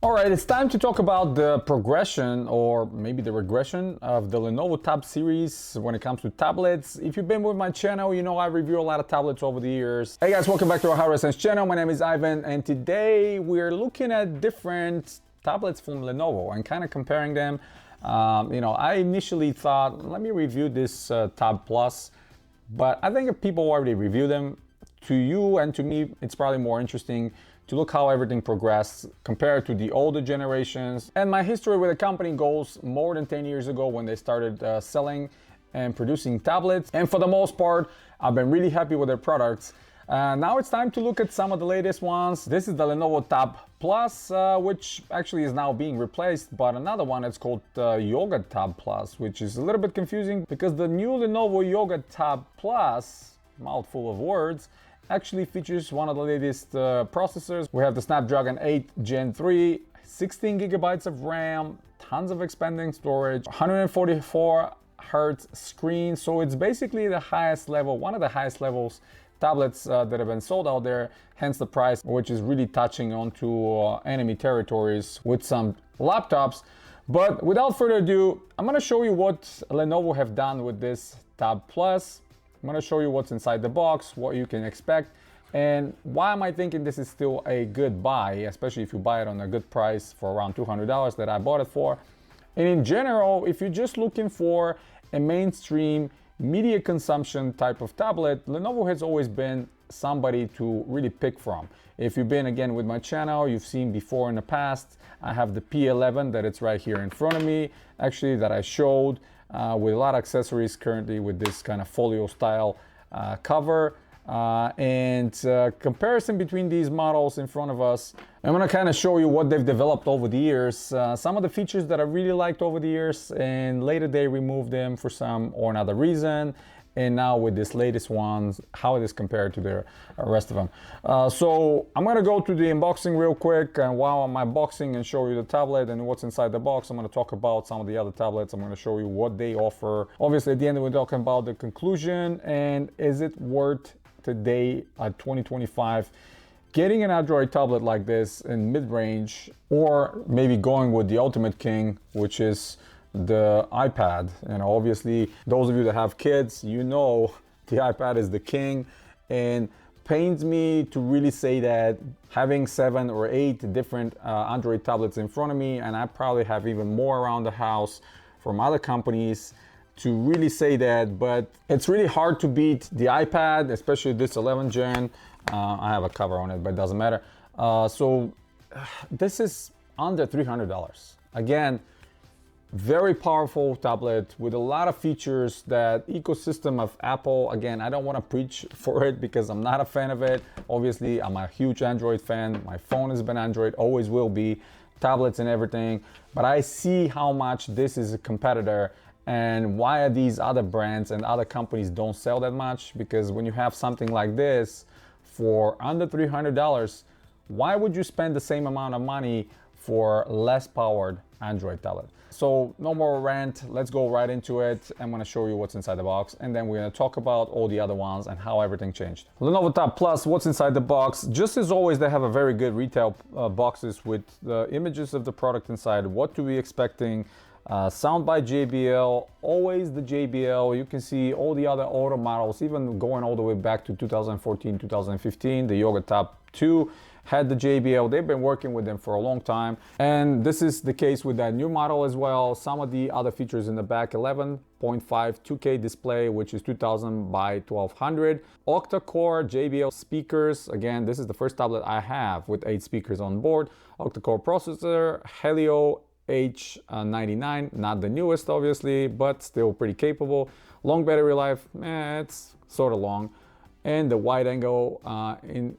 All right, it's time to talk about the progression or maybe the regression of the Lenovo Tab series when it comes to tablets. If you've been with my channel, you know I review a lot of tablets over the years. Hey guys, welcome back to our Hardware Sense channel. My name is Ivan, and today we're looking at different tablets from Lenovo and kind of comparing them. I initially thought, let me review this Tab Plus, but I think if people already review them, to you and to me, it's probably more interesting to look how everything progressed compared to the older generations. And my history with the company goes more than 10 years ago when they started selling and producing tablets. And for the most part, I've been really happy with their products. Now it's time to look at some of the latest ones. This is the Lenovo Tab Plus, which actually is now being replaced by another one. It's called Yoga Tab Plus, which is a little bit confusing because the new Lenovo Yoga Tab Plus, mouthful of words, actually features one of the latest processors. We have the Snapdragon 8 Gen 3, 16 gigabytes of RAM, tons of expanding storage, 144 hertz screen. So it's basically the highest level, one of the highest levels tablets that have been sold out there, hence the price, which is really touching onto enemy territories with some laptops. But without further ado, I'm gonna show you what Lenovo have done with this Tab Plus. I'm going to show you what's inside the box, what you can expect, and why am I thinking this is still a good buy, especially if you buy it on a good price for around $200 that I bought it for. And in general, if you're just looking for a mainstream media consumption type of tablet, Lenovo has always been somebody to really pick from. If you've been again with my channel, you've seen before in the past, I have the P11 that it's right here in front of me, actually that I showed. With a lot of accessories currently with this kind of folio style cover and comparison between these models in front of us. I'm going to kind of show you what they've developed over the years, some of the features that I really liked over the years, and later they removed them for some or another reason. And now with this latest ones, how it is compared to the rest of them. So I'm gonna go to the unboxing real quick, and while I'm unboxing and show you the tablet and what's inside the box, I'm gonna talk about some of the other tablets. I'm gonna show you what they offer. Obviously at the end we're talking about the conclusion and is it worth today at 2025 getting an Android tablet like this in mid-range, or maybe going with the ultimate king, which is the iPad. Obviously those of you that have kids, you know the iPad is the king, and pains me to really say that having 7 or 8 different Android tablets in front of me, and I probably have even more around the house from other companies, to really say that, but it's really hard to beat the iPad, especially this 11 gen. I have a cover on it, but it doesn't matter. So this is under $300. Again, very powerful tablet with a lot of features that ecosystem of Apple. Again, I don't want to preach for it because I'm not a fan of it. Obviously, I'm a huge Android fan. My phone has been Android, always will be, tablets and everything. But I see how much this is a competitor and why these other brands and other companies don't sell that much. Because when you have something like this for under $300, why would you spend the same amount of money for less powered Android tablet? So no more rant, let's go right into it. I'm gonna show you what's inside the box, and then we're gonna talk about all the other ones and how everything changed. Lenovo Tab Plus, what's inside the box? Just as always, they have a very good retail boxes with the images of the product inside, what to be expecting, sound by JBL, always the JBL. You can see all the other older models, even going all the way back to 2014, 2015, the Yoga Tab 2 had the JBL. They've been working with them for a long time, and this is the case with that new model as well. Some of the other features in the back: 11.5 2K display, which is 2000 by 1200, octa-core JBL speakers. Again, this is the first tablet I have with 8 speakers on board. Octa-core processor, Helio H99, not the newest obviously, but still pretty capable. Long battery life, it's sort of long. And the wide angle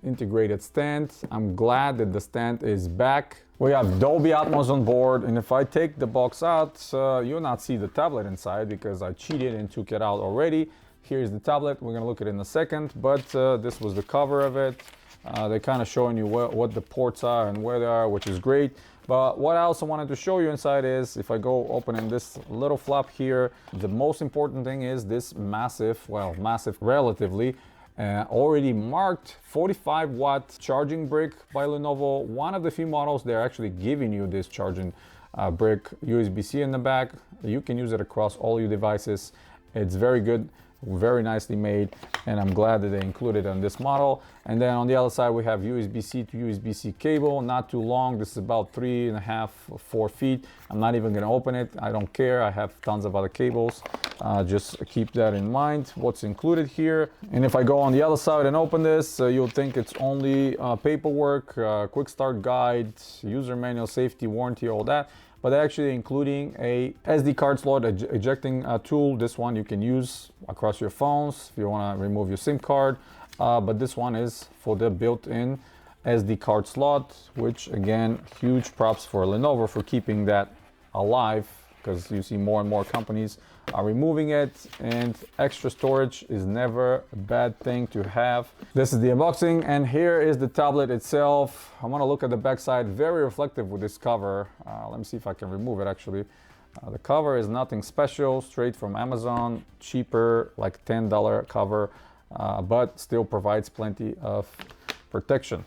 integrated stand. I'm glad that the stand is back. We have Dolby Atmos on board, and if I take the box out, you'll not see the tablet inside because I cheated and took it out already. Here's the tablet. We're gonna look at it in a second, but this was the cover of it. They're kind of showing you what the ports are and where they are, which is great. But what I also wanted to show you inside is, if I go opening this little flap here, the most important thing is this massive, well, massive relatively, already marked 45-watt charging brick by Lenovo. One of the few models they're actually giving you this charging brick, USB-C in the back. You can use it across all your devices. It's very good, very nicely made, and I'm glad that they included it on this model. And then on the other side we have USB-C to USB-C cable, not too long. This is about 3.5 or 4 feet. I'm not even going to open it. I don't care. I have tons of other cables. Just keep that in mind, what's included here. And if I go on the other side and open this, you'll think it's only paperwork, quick start guide, user manual, safety, warranty, all that. But they're actually including a SD card slot ejecting tool. This one you can use across your phones if you want to remove your SIM card. But this one is for the built-in SD card slot, which again, huge props for Lenovo for keeping that alive, because you see more and more companies are removing it, and extra storage is never a bad thing to have. This is the unboxing, and here is the tablet itself. I want to look at the back side. Very reflective with this cover. Let me see if I can remove it actually. The cover is nothing special, straight from Amazon, cheaper, like $10 cover, but still provides plenty of protection.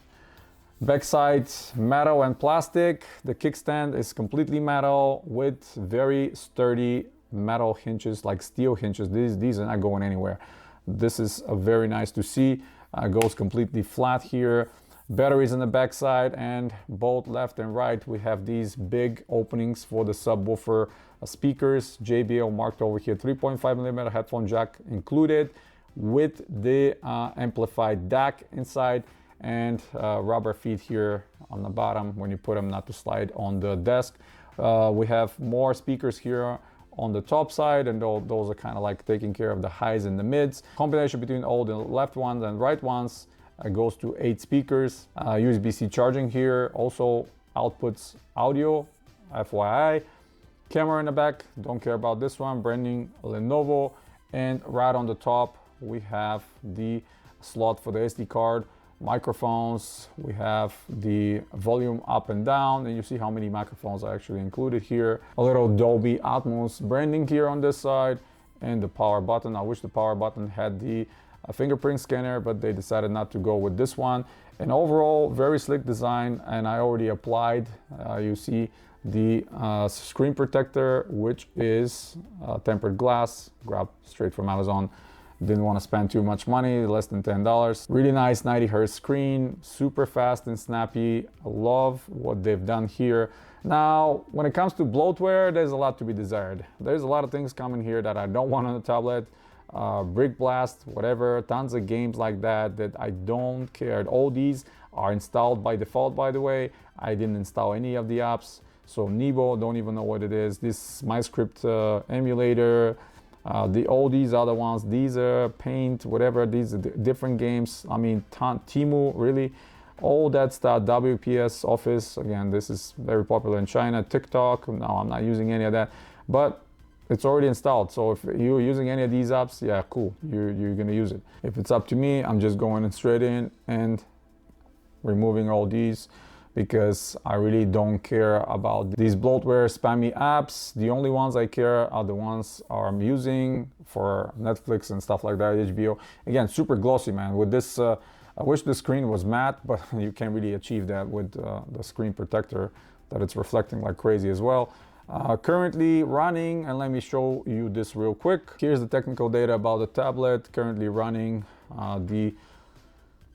Backside, metal and plastic. The kickstand is completely metal with very sturdy metal hinges, like steel hinges. These are not going anywhere. This is very nice to see. Goes completely flat here. Batteries in the backside, and both left and right we have these big openings for the subwoofer speakers. JBL marked over here. 3.5mm headphone jack included with the amplified DAC inside, and rubber feet here on the bottom when you put them, not to slide on the desk. We have more speakers here on the top side, and those are kind of like taking care of the highs and the mids. Combination between all the left ones and right ones goes to 8 speakers. USB-C charging here, also outputs audio, FYI. Camera in the back, don't care about this one, branding Lenovo. And right on the top we have the slot for the SD card. Microphones, we have the volume up and down, and you see how many microphones are actually included here. A little Dolby Atmos branding here on this side, and the power button. I wish the power button had the fingerprint scanner, but they decided not to go with this one. And overall, very slick design, and I already applied. You see the screen protector, which is tempered glass, grabbed straight from Amazon. Didn't want to spend too much money, less than $10. Really nice 90 Hz screen, super fast and snappy. I love what they've done here. Now, when it comes to bloatware, there's a lot to be desired. There's a lot of things coming here that I don't want on the tablet. Brick Blast, whatever, tons of games like that I don't care. All these are installed by default, by the way. I didn't install any of the apps. So Nebo, don't even know what it is. This MyScript emulator. All these other ones, these are Paint, whatever, these are different games. I mean, Temu, really, all that stuff. WPS Office, again, this is very popular in China. TikTok, no, I'm not using any of that, but it's already installed. So if you're using any of these apps, yeah, cool, you're gonna use it. If it's up to me, I'm just going straight in and removing all these, because I really don't care about these bloatware spammy apps. The only ones I care are the ones I'm using for Netflix and stuff like that, HBO. Again, super glossy, man. With this, I wish the screen was matte, but you can't really achieve that with the screen protector, that it's reflecting like crazy as well. Currently running, and let me show you this real quick. Here's the technical data about the tablet. Currently running the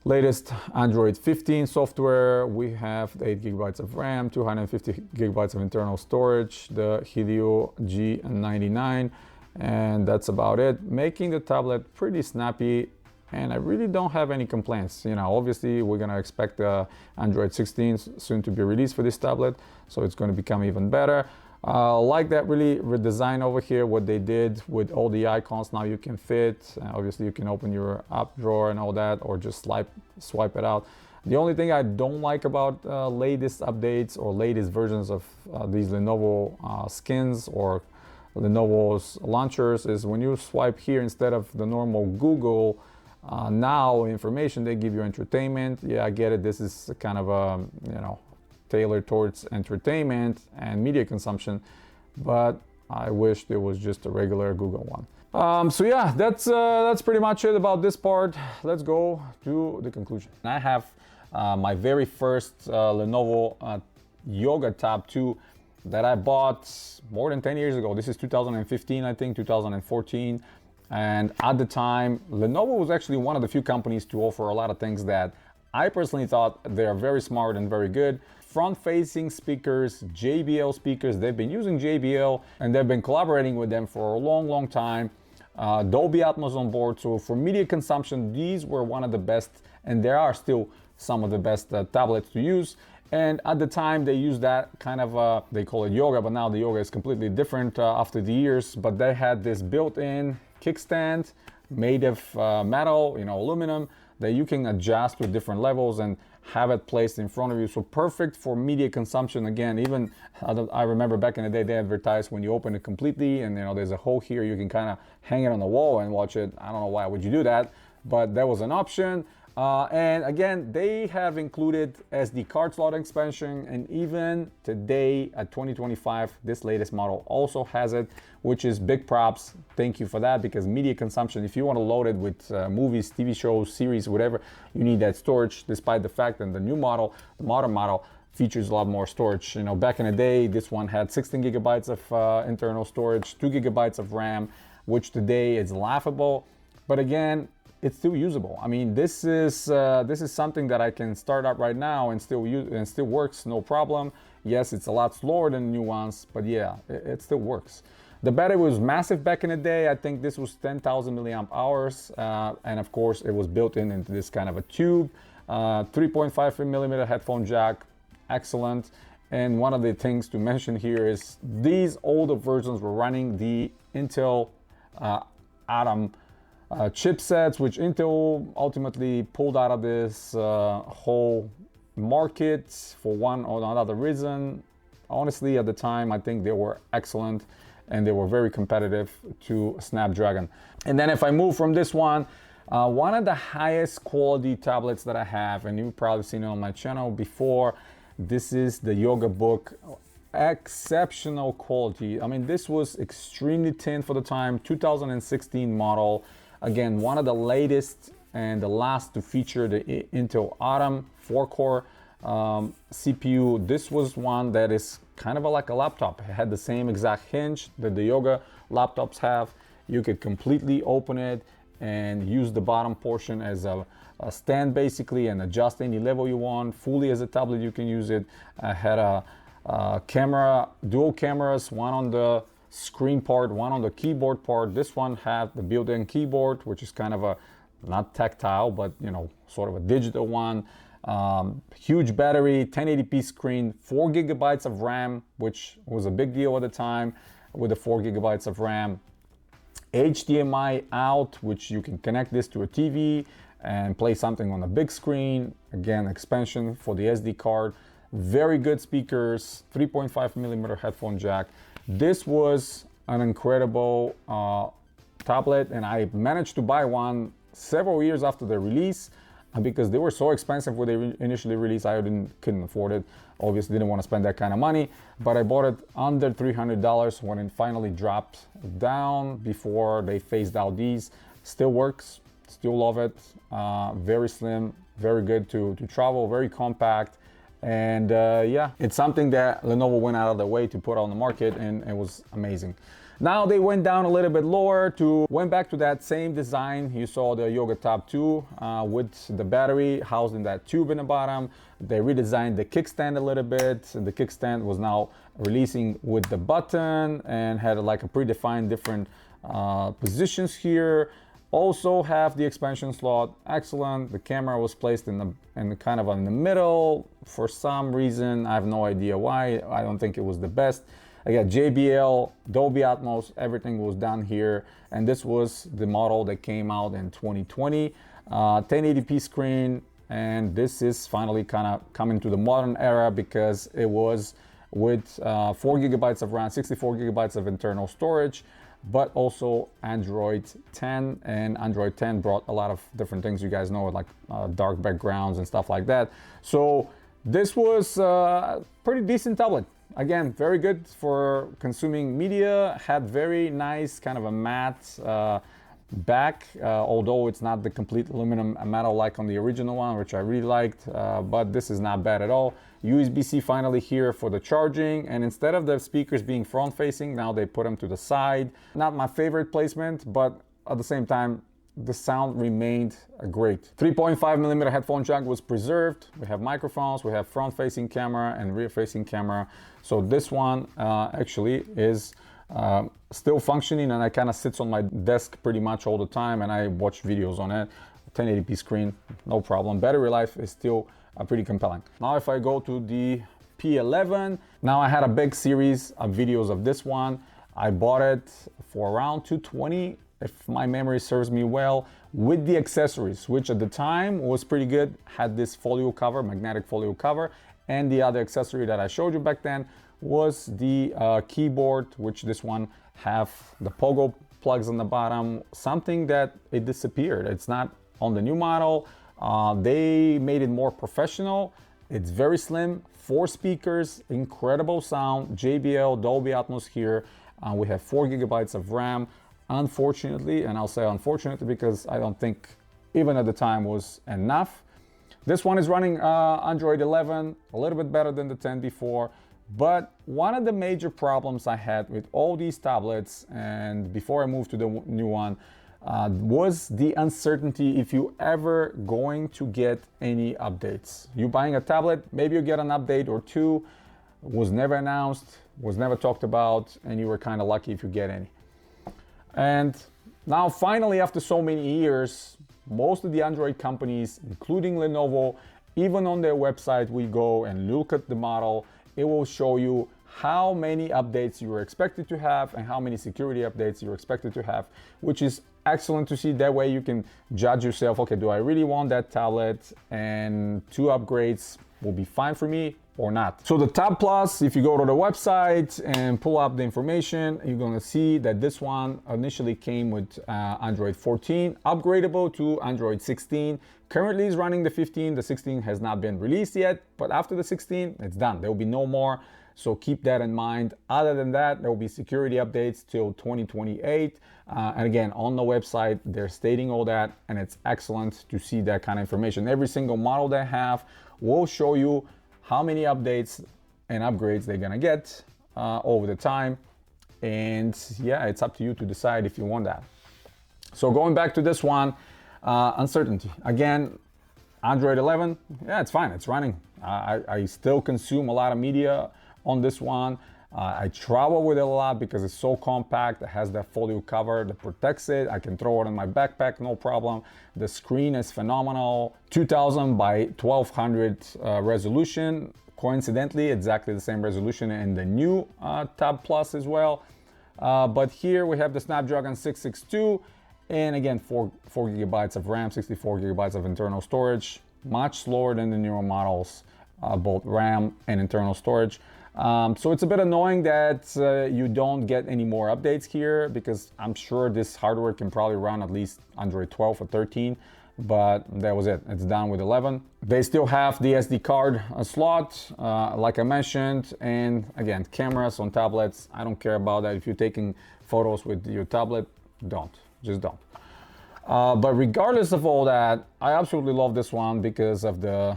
latest Android 15 software. We have 8 GB of RAM, 250 GB of internal storage, the Helio G99, and that's about it. Making the tablet pretty snappy, and I really don't have any complaints. You know, obviously we're gonna expect Android 16 soon to be released for this tablet, so it's gonna become even better. Like that really redesign over here, what they did with all the icons. Now you can fit, obviously you can open your app drawer and all that, or just swipe it out. The only thing I don't like about latest updates or latest versions of these Lenovo skins or Lenovo's launchers is when you swipe here instead of the normal Google now information, they give you entertainment. Yeah, I get it. This is kind of a, you know, tailored towards entertainment and media consumption, but I wish there was just a regular Google one. So yeah, that's pretty much it about this part. Let's go to the conclusion. I have my very first Lenovo Yoga Tab 2 that I bought more than 10 years ago. This is 2015, I think, 2014. And at the time, Lenovo was actually one of the few companies to offer a lot of things that I personally thought they are very smart and very good. Front-facing speakers, JBL speakers. They've been using JBL and they've been collaborating with them for a long time. Dolby Atmos on board. So for media consumption, these were one of the best, and there are still some of the best tablets to use. And at the time, they used that kind of, they call it yoga, but now the yoga is completely different after the years. But they had this built-in kickstand made of metal, aluminum, that you can adjust to different levels and have it placed in front of you. So perfect for media consumption. Again, even I remember back in the day, they advertised when you open it completely and there's a hole here, you can kind of hang it on the wall and watch it. I don't know why would you do that, but that was an option. And again, they have included SD card slot expansion, and even today at 2025, this latest model also has it, which is big props. Thank you for that, because media consumption, if you want to load it with movies, TV shows, series, whatever, you need that storage, despite the fact that the new model, the modern model, features a lot more storage. Back in the day, this one had 16 gigabytes of internal storage, 2 gigabytes of RAM, which today is laughable. But again, it's still usable. I mean, this is something that I can start up right now and still use, and still works, no problem. Yes, it's a lot slower than the new ones, but yeah, it still works. The battery was massive back in the day. I think this was 10,000 milliamp hours, and of course, it was built into this kind of a tube. 3.5 millimeter headphone jack, excellent. And one of the things to mention here is these older versions were running the Intel Atom chipsets, which Intel ultimately pulled out of this whole market for one or another reason. Honestly, at the time, I think they were excellent and they were very competitive to Snapdragon. And then if I move from this one of the highest quality tablets that I have, and you've probably seen it on my channel before, this is the Yoga Book. Exceptional quality. I mean, this was extremely thin for the time, 2016 model. Again, one of the latest and the last to feature the Intel Atom 4-core CPU. This was one that is kind of like a laptop. It had the same exact hinge that the Yoga laptops have. You could completely open it and use the bottom portion as a stand basically, and adjust any level you want. Fully as a tablet, you can use it. I had a camera, dual cameras, one on the screen part, one on the keyboard part. This one had the built-in keyboard, which is kind of a not tactile, but sort of a digital one. Huge battery, 1080p screen, 4 gigabytes of RAM, which was a big deal at the time with the 4 gigabytes of RAM. HDMI out, which you can connect this to a TV and play something on a big screen. Again, expansion for the SD card. Very good speakers, 3.5 millimeter headphone jack. This was an incredible tablet, and I managed to buy one several years after the release because they were so expensive when they initially released. I couldn't afford it. Obviously didn't want to spend that kind of money, but I bought it under $300 when it finally dropped down before they phased out these. Still works, still love it. Very slim, very good to travel, very compact. And yeah, it's something that Lenovo went out of their way to put on the market, and it was amazing. Now they went down a little bit lower went back to that same design. You saw the Yoga Tab 2 with the battery housed in that tube in the bottom. They redesigned the kickstand a little bit. The kickstand was now releasing with the button and had like a predefined different positions here. Also have the expansion slot, excellent. The camera was placed in the kind of in the middle for some reason. I have no idea why. I don't think it was the best. I got JBL, Dolby Atmos, everything was done here. And this was the model that came out in 2020. 1080p screen, and this is finally kind of coming to the modern era because it was with 4 gigabytes of RAM, 64 gigabytes of internal storage, but also Android 10. And Android 10 brought a lot of different things, you guys know, like dark backgrounds and stuff like that. So this was a pretty decent tablet. again, very good for consuming media. Had very nice kind of a matte back, although it's not the complete aluminum metal like on the original one, which I really liked, but this is not bad at all. USB-C finally here for the charging, and instead of the speakers being front facing, now they put them to the side. Not my favorite placement, but at the same time, the sound remained great. 3.5mm headphone jack was preserved. We have microphones, we have front facing camera and rear facing camera. So this one actually is still functioning, and it kind of sits on my desk pretty much all the time, and I watch videos on it. 1080p screen, no problem. Battery life is still pretty compelling. Now if I go to the P11, now I had a big series of videos of this one. I bought it for around $220, if my memory serves me well, with the accessories, which at the time was pretty good. Had this folio cover, magnetic folio cover, and the other accessory that I showed you back then was the keyboard, which this one have the pogo plugs on the bottom, something that it disappeared. It's not on the new model. They made it more professional. It's very slim, 4 speakers, incredible sound, JBL, Dolby Atmos here. We have 4 GB of RAM. Unfortunately, and I'll say unfortunately because I don't think even at the time was enough. This one is running Android 11, a little bit better than the 10 before. But one of the major problems I had with all these tablets, and before I moved to the new one, was the uncertainty if you ever going to get any updates. You buying a tablet, maybe you get an update or two, was never announced, was never talked about, and you were kind of lucky if you get any. And now finally, after so many years, most of the Android companies, including Lenovo, even on their website, we go and look at the model, it will show you how many updates you are expected to have and how many security updates you're expected to have, which is excellent to see. That way you can judge yourself, okay, do I really want that tablet, and 2 upgrades will be fine for me or not. So the Tab Plus, if you go to the website and pull up the information, you're gonna see that this one initially came with Android 14, upgradable to Android 16. Currently is running the 15, the 16 has not been released yet, but after the 16, it's done. There will be no more, so keep that in mind. Other than that, there will be security updates till 2028. And again, on the website, they're stating all that, and it's excellent to see that kind of information. Every single model they have will show you how many updates and upgrades they're gonna get over the time. And yeah, it's up to you to decide if you want that. So going back to this one, uncertainty. Again, Android 11, yeah, it's fine, it's running. I still consume a lot of media on this one. I travel with it a lot because it's so compact. It has that folio cover that protects it. I can throw it in my backpack, no problem. The screen is phenomenal. 2000 by 1200 resolution. Coincidentally, exactly the same resolution in the new Tab Plus as well. But here we have the Snapdragon 662. And again, 4 GB of RAM, 64 GB of internal storage. Much slower than the newer models, both RAM and internal storage. So it's a bit annoying that you don't get any more updates here, because I'm sure this hardware can probably run at least Android 12 or 13, but that was it. It's done with 11. They still have the SD card slot, like I mentioned, and again, cameras on tablets, I don't care about that. If you're taking photos with your tablet, just don't. But regardless of all that, I absolutely love this one because of the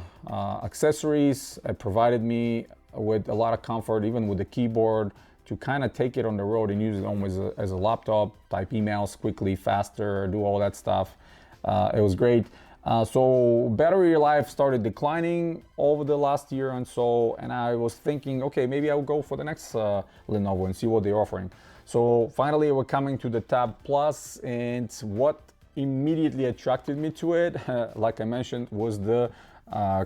accessories it provided me with a lot of comfort, even with the keyboard, to kind of take it on the road and use it almost as a laptop, type emails quickly, faster, do all that stuff. It was great. So battery life started declining over the last year and so, and I was thinking, okay, maybe I'll go for the next Lenovo and see what they're offering. So finally we're coming to the Tab Plus, and what immediately attracted me to it, like I mentioned, was the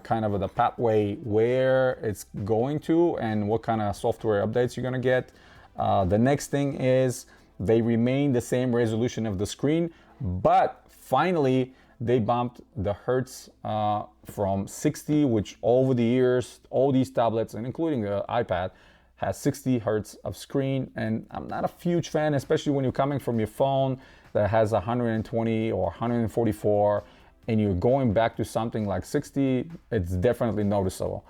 kind of the pathway where it's going to and what kind of software updates you're gonna get. The next thing is they remain the same resolution of the screen, but finally they bumped the hertz from 60, which over the years, all these tablets, and including the iPad, has 60 hertz of screen, and I'm not a huge fan, especially when you're coming from your phone that has 120 or 144, and you're going back to something like 60, it's definitely noticeable.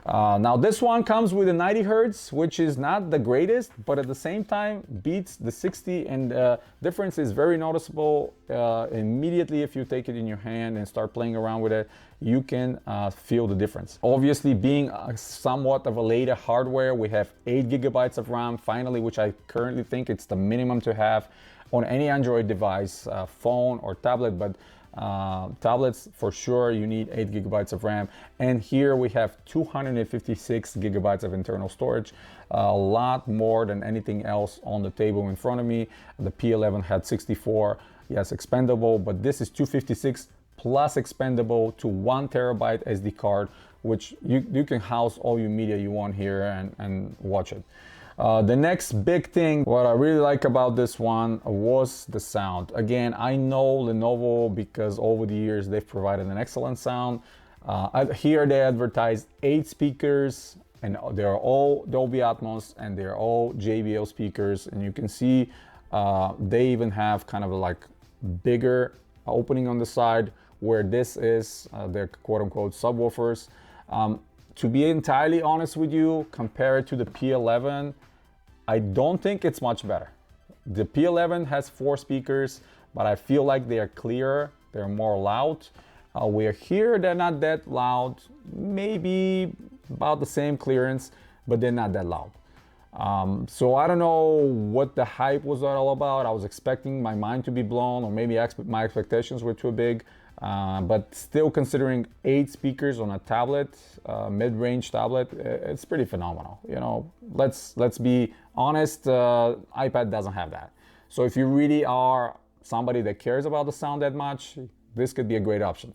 Now this one comes with a 90 hertz, which is not the greatest, but at the same time beats the 60, and difference is very noticeable. Immediately if you take it in your hand and start playing around with it, you can feel the difference. Obviously, being somewhat of a later hardware, we have 8 gigabytes of RAM finally, which I currently think it's the minimum to have on any Android device, phone or tablet, but tablets for sure you need 8 gigabytes of RAM. And here we have 256 gigabytes of internal storage, a lot more than anything else on the table in front of me. The P11 had 64, yes, expendable, but this is 256 plus expendable to 1 terabyte SD card, which you can house all your media you want here and watch it. The next big thing, what I really like about this one was the sound. Again, I know Lenovo because over the years they've provided an excellent sound. Here they advertise 8 speakers, and they're all Dolby Atmos and they're all JBL speakers. And you can see they even have kind of like bigger opening on the side where this is their quote-unquote subwoofers. To be entirely honest with you, compared to the P11, I don't think it's much better. The P11 has 4 speakers, but I feel like they are clearer, they're more loud. Where here, they're not that loud, maybe about the same clearance, but they're not that loud. So I don't know what the hype was all about. I was expecting my mind to be blown, or maybe my expectations were too big. But still, considering 8 speakers on a tablet, mid-range tablet, it's pretty phenomenal. You know, let's be honest, iPad doesn't have that. So if you really are somebody that cares about the sound that much, this could be a great option.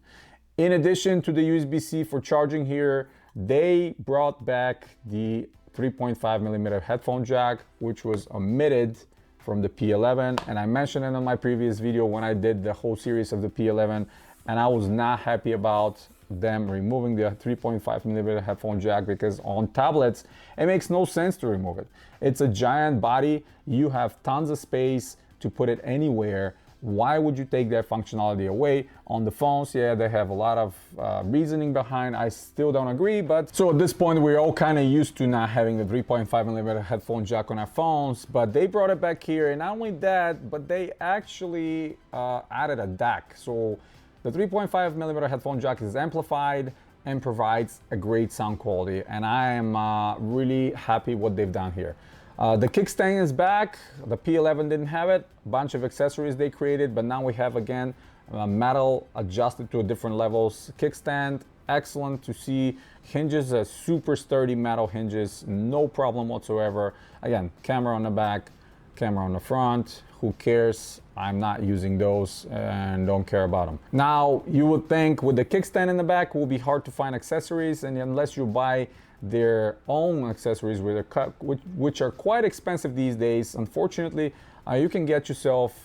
In addition to the USB-C for charging here, they brought back the 3.5 millimeter headphone jack, which was omitted from the P11, and I mentioned it in my previous video when I did the whole series of the P11, and I was not happy about them removing the 3.5 millimeter headphone jack, because on tablets it makes no sense to remove it. It's a giant body, you have tons of space to put it anywhere. Why would you take that functionality away? On the phones, yeah, they have a lot of reasoning behind. I still don't agree, but so at this point, we're all kind of used to not having the 3.5 millimeter headphone jack on our phones, but they brought it back here. And not only that, but they actually added a DAC. So the 3.5 millimeter headphone jack is amplified and provides a great sound quality. And I am really happy what they've done here. The kickstand is back. The P11 didn't have it. A bunch of accessories they created, but now we have again metal adjusted to different levels. Kickstand, excellent to see. Hinges, super sturdy metal hinges, no problem whatsoever. Again, camera on the back, camera on the front. Who cares? I'm not using those and don't care about them. Now, you would think with the kickstand in the back, it will be hard to find accessories, and unless you buy their own accessories which are quite expensive these days. Unfortunately, you can get yourself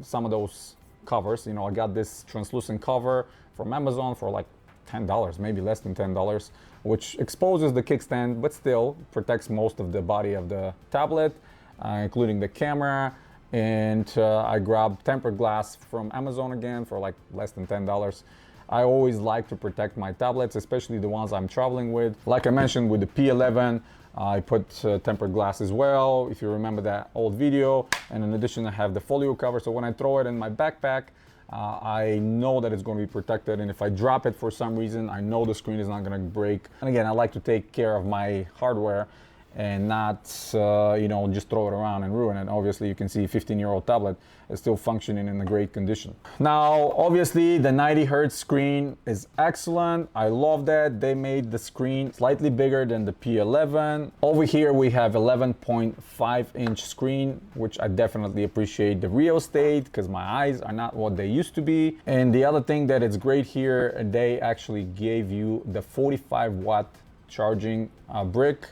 some of those covers. You know, I got this translucent cover from Amazon for like $10, maybe less than $10, which exposes the kickstand, but still protects most of the body of the tablet, including the camera. And I grabbed tempered glass from Amazon again for like less than $10. I always like to protect my tablets, especially the ones I'm traveling with. Like I mentioned with the P11, I put tempered glass as well, if you remember that old video. And in addition, I have the folio cover, so when I throw it in my backpack, I know that it's going to be protected, and if I drop it for some reason, I know the screen is not going to break. And again, I like to take care of my hardware and not you know, just throw it around and ruin it. Obviously, you can see a 15-year-old tablet is still functioning in a great condition. Now, obviously, the 90 hertz screen is excellent. I love that they made the screen slightly bigger than the P11. Over here, we have 11.5-inch screen, which I definitely appreciate the real estate because my eyes are not what they used to be. And the other thing that is great here, they actually gave you the 45-watt charging brick.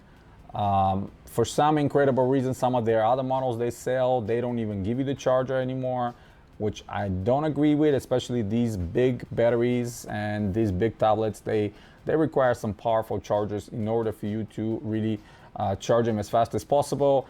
For some incredible reason, some of their other models they sell, they don't even give you the charger anymore, which I don't agree with, especially these big batteries and these big tablets. They require some powerful chargers in order for you to really charge them as fast as possible.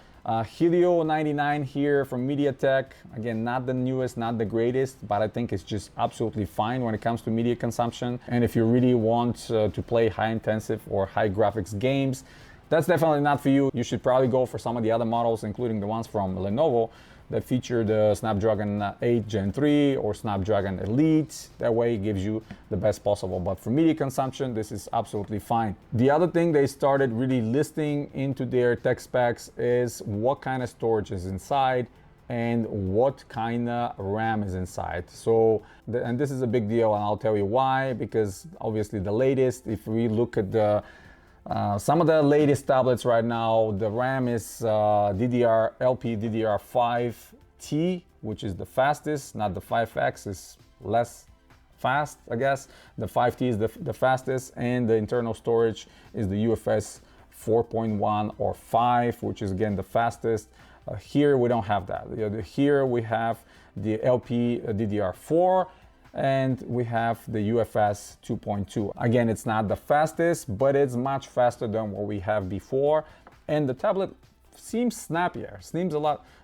Helio 99 here from MediaTek. Again, not the newest, not the greatest, but I think it's just absolutely fine when it comes to media consumption. And if you really want to play high intensive or high graphics games, that's definitely not for you. You should probably go for some of the other models, including the ones from Lenovo that feature the Snapdragon 8 Gen 3 or Snapdragon Elite. That way it gives you the best possible. But for media consumption, this is absolutely fine. The other thing they started really listing into their tech specs is what kind of storage is inside and what kind of RAM is inside. So, and this is a big deal, and I'll tell you why, because obviously the latest, if we look at the some of the latest tablets right now, the RAM is LP DDR5T, which is the fastest, not the 5X, is less fast, I guess. The 5T is the fastest, and the internal storage is the UFS 4.1 or 5, which is again the fastest. Here we don't have that. Here we have the LP DDR4, and we have the UFS 2.2. Again, it's not the fastest, but it's much faster than what we have before. And the tablet seems snappier,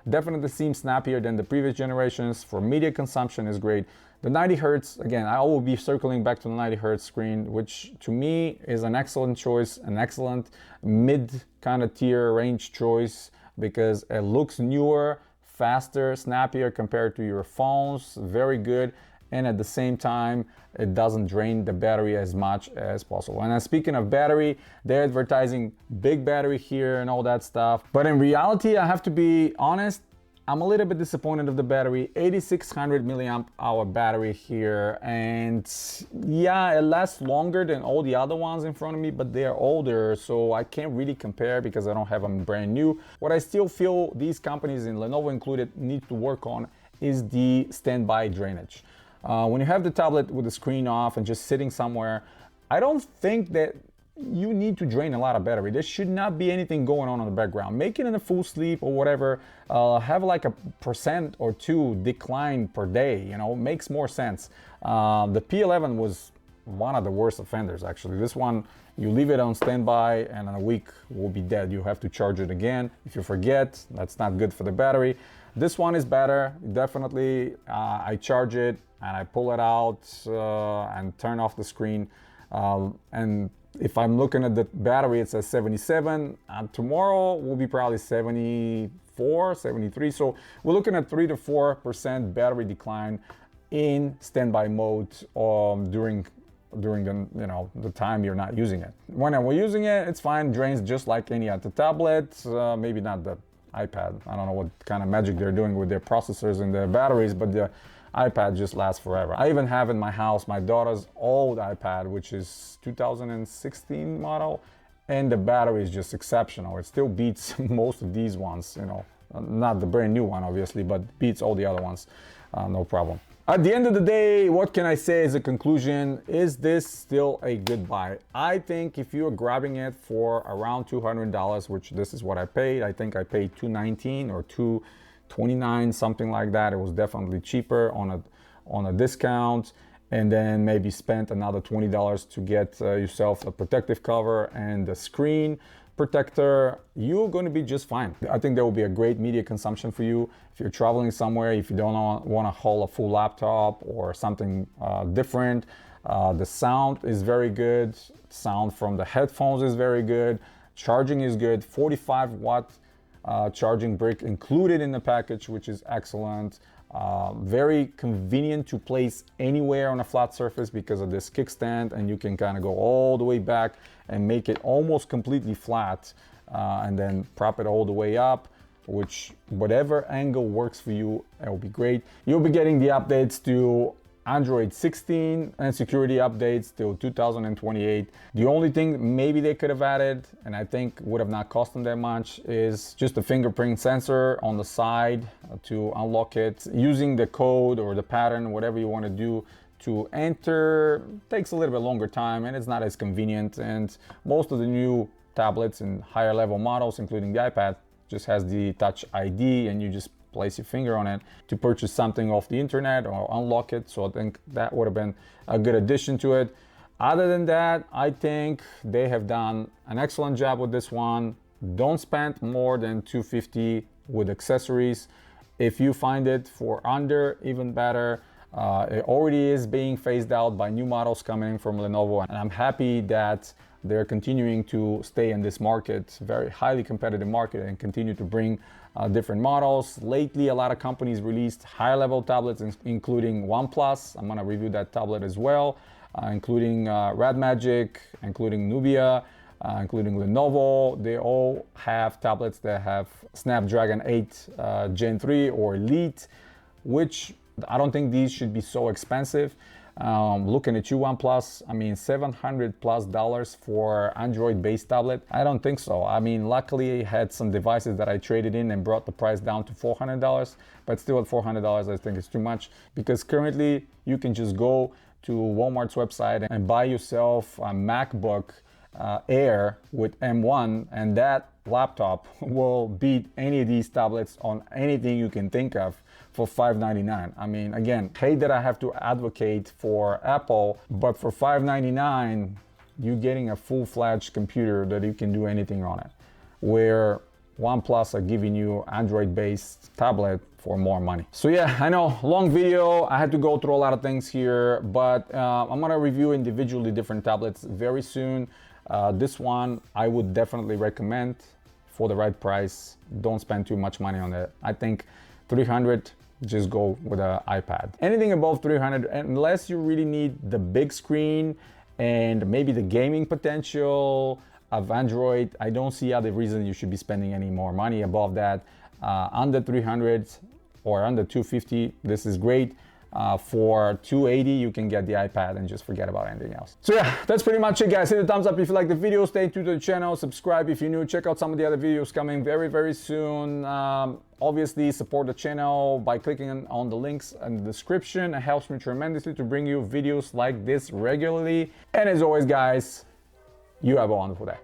definitely seems snappier than the previous generations. For media consumption is great. The 90 Hertz, again, I will be circling back to the 90 Hertz screen, which to me is an excellent choice, an excellent mid kind of tier range choice, because it looks newer, faster, snappier compared to your phones, very good. And at the same time, it doesn't drain the battery as much as possible. And speaking of battery, they're advertising big battery here and all that stuff. But in reality, I have to be honest, I'm a little bit disappointed of the battery. 8600 milliamp hour battery here. And yeah, it lasts longer than all the other ones in front of me, but they're older, so I can't really compare because I don't have them brand new. What I still feel these companies, and Lenovo included, need to work on is the standby drainage. When you have the tablet with the screen off and just sitting somewhere, I don't think that you need to drain a lot of battery. There should not be anything going on in the background. Make it in a full sleep or whatever. Have like a % or 2 decline per day, you know, makes more sense. The P11 was one of the worst offenders, actually. This one, you leave it on standby and in a week will be dead. You have to charge it again. If you forget, that's not good for the battery. This one is better, definitely. I charge it and I pull it out and turn off the screen. And if I'm looking at the battery, it says 77. Tomorrow will be probably 74, 73. So we're looking at 3 to 4% battery decline in standby mode during the time you're not using it. When we're using it, it's fine, drains just like any other tablet. Maybe not the iPad. I don't know what kind of magic they're doing with their processors and their batteries, but the iPad just lasts forever. I even have in my house my daughter's old iPad, which is 2016 model, and the battery is just exceptional. It still beats most of these ones, you know, not the brand new one obviously, but beats all the other ones, no problem. At the end of the day, what can I say as a conclusion? Is this still a good buy? I think if you're grabbing it for around $200, which this is what I paid, I think I paid $219 or $229, something like that. It was definitely cheaper on a discount, and then maybe spent another $20 to get yourself a protective cover and a screen protector. You're going to be just fine. I think that will be a great media consumption for you if you're traveling somewhere, if you don't want to haul a full laptop or something different. The sound is very good. Sound from the headphones is very good. Charging is good. 45-watt charging brick included in the package, which is excellent. Very convenient to place anywhere on a flat surface because of this kickstand, and you can kind of go all the way back and make it almost completely flat, and then prop it all the way up, which whatever angle works for you, it will be great. You'll be getting the updates to Android 16 and security updates till 2028. The only thing maybe they could have added, and I think would have not cost them that much, is just a fingerprint sensor on the side to unlock it. Using the code or the pattern, whatever you want to do to enter, takes a little bit longer time and it's not as convenient. And most of the new tablets and higher level models, including the iPad, just has the Touch ID and you just place your finger on it to purchase something off the internet or unlock it. So I think that would have been a good addition to it. Other than that, I think they have done an excellent job with this one. Don't spend more than $250 with accessories. If you find it for under, even better. It already is being phased out by new models coming from Lenovo, and I'm happy that they're continuing to stay in this market, very highly competitive market, and continue to bring different models. Lately, a lot of companies released higher level tablets, including OnePlus. I'm gonna review that tablet as well, including Red Magic, including Nubia, including Lenovo. They all have tablets that have Snapdragon 8 Gen 3 or Elite, which I don't think these should be so expensive. Looking at you, OnePlus, I mean, $700+ for Android-based tablet. I don't think so. I mean, luckily I had some devices that I traded in and brought the price down to $400, but still at $400, I think it's too much, because currently you can just go to Walmart's website and buy yourself a MacBook Air with M1, and that laptop will beat any of these tablets on anything you can think of for $599. I mean, again, hate that I have to advocate for Apple, but for $599, you're getting a full-fledged computer that you can do anything on it, where OnePlus are giving you Android-based tablet for more money. So yeah, I know, long video. I had to go through a lot of things here, but I'm gonna review individually different tablets very soon. This one I would definitely recommend for the right price. Don't spend too much money on it. I think $300, just go with an iPad. Anything above $300, unless you really need the big screen and maybe the gaming potential of Android, I don't see other reason you should be spending any more money above that. Under $300 or under $250, this is great. For $280, you can get the iPad and just forget about anything else. So yeah, that's pretty much it, guys. Hit the thumbs up if you like the video. Stay tuned to the channel. Subscribe if you're new. Check out some of the other videos coming very, very soon. Obviously, support the channel by clicking on the links in the description. It helps me tremendously to bring you videos like this regularly. And as always, guys, you have a wonderful day.